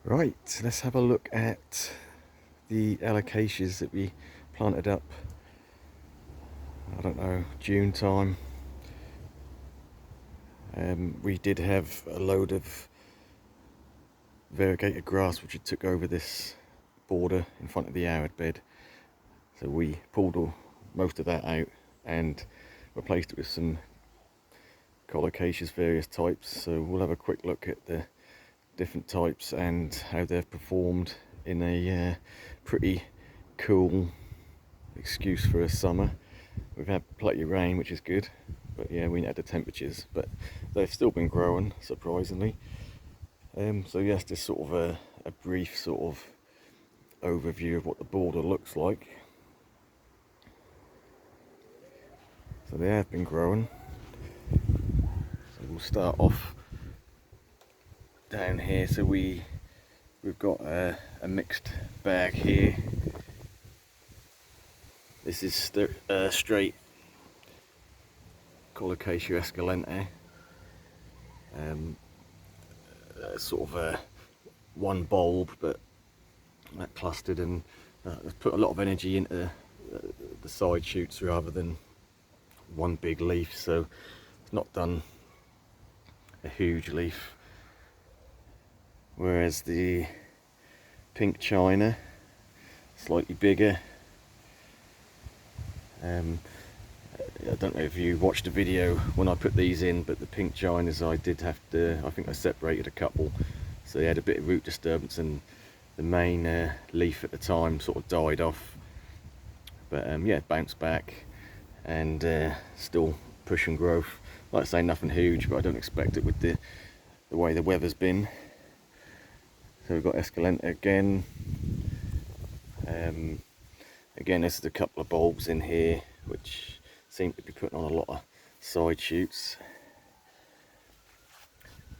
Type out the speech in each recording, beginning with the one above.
Right, let's have a look at the alocasias that we planted up, I don't know, June time. We did have a load of variegated grass which had took over this border in front of the arid bed. So we pulled most of that out and replaced it with some Colocasias, various types. So we'll have a quick look at the different types and how they've performed in a pretty cool excuse for a summer. We've had plenty of rain, which is good, but yeah, we had the temperatures, but they've still been growing, surprisingly. So yes, just sort of a brief sort of overview of what the border looks like. So they have been growing. So we'll start off down here. So we've got a mixed bag here. This is straight Colocasia escalente. Sort of a one bulb, but that clustered, and put a lot of energy into the side shoots rather than one big leaf, so it's not done a huge leaf. Whereas the pink china, slightly bigger. I don't know if you watched the video when I put these in, but the pink chinas I did have to, I think I separated a couple, so they had a bit of root disturbance and the main leaf at the time sort of died off. But yeah, bounced back and still pushing growth. Like I say, nothing huge, but I don't expect it with the way the weather's been. So we've got escalente again. Again, there's a couple of bulbs in here which seem to be putting on a lot of side shoots.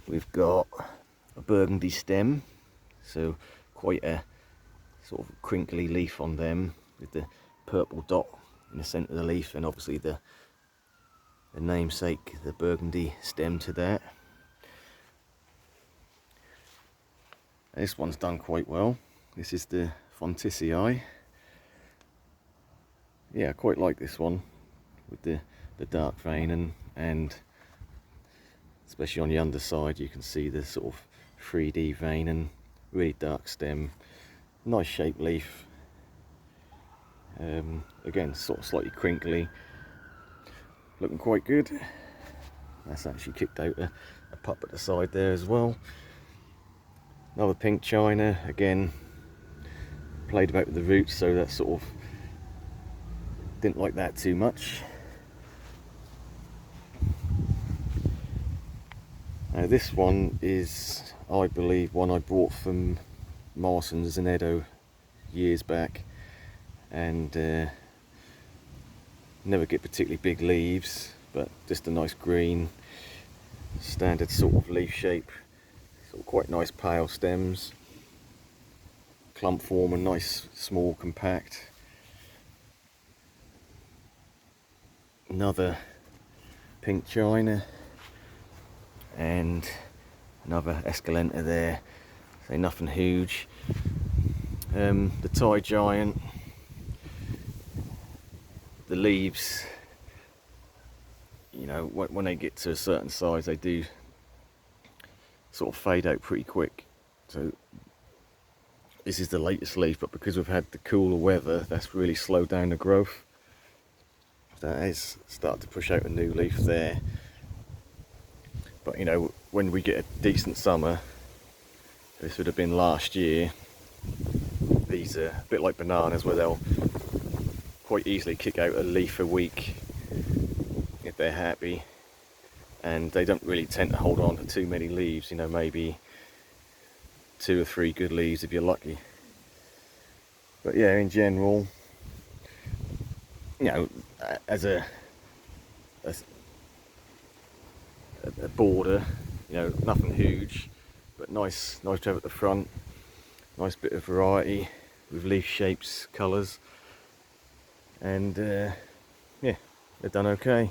We've got a burgundy stem, so quite a sort of crinkly leaf on them with the purple dot in the centre of the leaf, and obviously the namesake, the burgundy stem to that. This one's done quite well. This is the Fontisii. Yeah, I quite like this one with the dark vein, and especially on the underside you can see the sort of 3D vein and really dark stem. Nice shaped leaf. Again, sort of slightly crinkly. Looking quite good. That's actually kicked out a pup at the side there as well. Another pink china, again played about with the roots, so that sort of didn't like that too much. Now this one is, I believe, one I bought from Marston's in Edo years back, and never get particularly big leaves, but just a nice green standard sort of leaf shape, sort of quite nice pale stems, clump form and nice small compact. Another pink china and another escalente there, so nothing huge. The Thai giant, the leaves, you know, when they get to a certain size they do sort of fade out pretty quick. So this is the latest leaf, but because we've had the cooler weather, that's really slowed down the growth. That is starting to push out a new leaf there. But you know, when we get a decent summer, this would have been last year, these are a bit like bananas where they'll quite easily kick out a leaf a week if they're happy, and they don't really tend to hold on to too many leaves, you know, maybe 2 or 3 good leaves if you're lucky. But yeah, in general, you know, as a border, you know, nothing huge, but nice to have at the front. Nice bit of variety with leaf shapes, colours, and yeah, they've done okay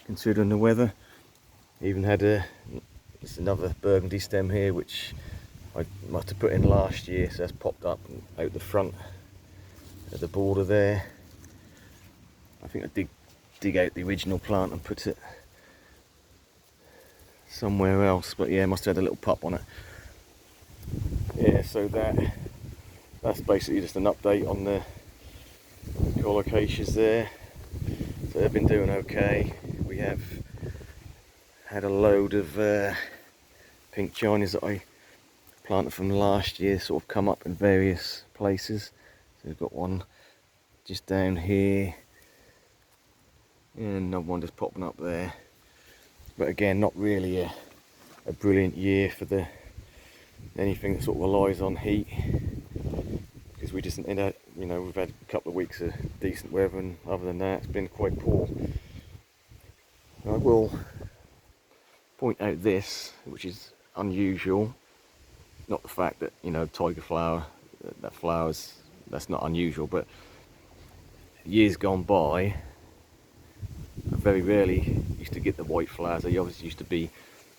considering the weather. Even had there's another burgundy stem here which I must have put in last year, so that's popped up out the front at the border there. I think I dig out the original plant and put it somewhere else, but yeah, must have had a little pup on it. Yeah, so that's basically just an update on the Colocasias there. So they've been doing okay. We have had a load of pink Chinas that I planted from last year sort of come up in various places. So we've got one just down here and another one just popping up there. But again, not really a brilliant year for anything that sort of relies on heat, because we just we've had a couple of weeks of decent weather, and other than that it's been quite poor. I will point out this, which is unusual, not the fact that tiger flower, that flowers, that's not unusual, but years gone by I very rarely used to get the white flowers. They obviously used to be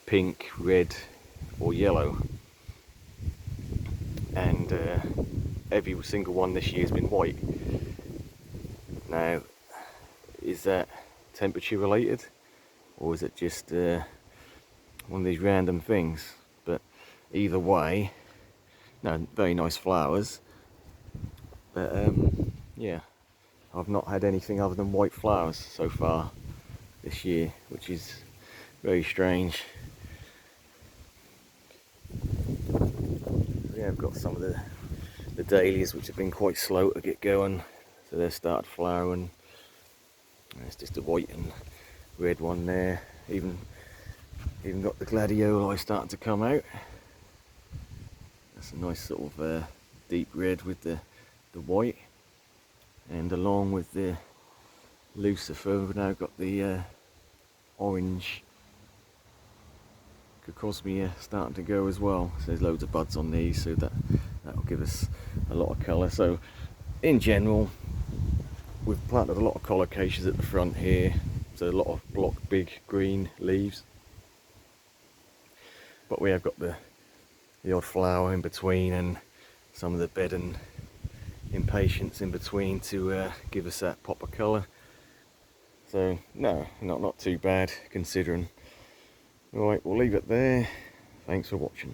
pink, red or yellow, and every single one this year has been white. Now, is that temperature related, or is it just one of these random things? But either way, no, very nice flowers, but yeah, I've not had anything other than white flowers so far this year, which is very strange. Yeah, I've got some of the dahlias which have been quite slow to get going, so they've started flowering. It's just a white and red one there. Even got the gladioli starting to come out. That's a nice sort of deep red with the white, and along with the Lucifer, we've now got the orange Colocasia starting to go as well. So there's loads of buds on these, so that'll give us a lot of colour. So in general, we've planted a lot of Colocasias at the front here, so a lot of block big green leaves. But we have got the odd flower in between, and some of the bed and impatiens in between to give us that pop of colour. So no, not too bad considering. Alright, we'll leave it there. Thanks for watching.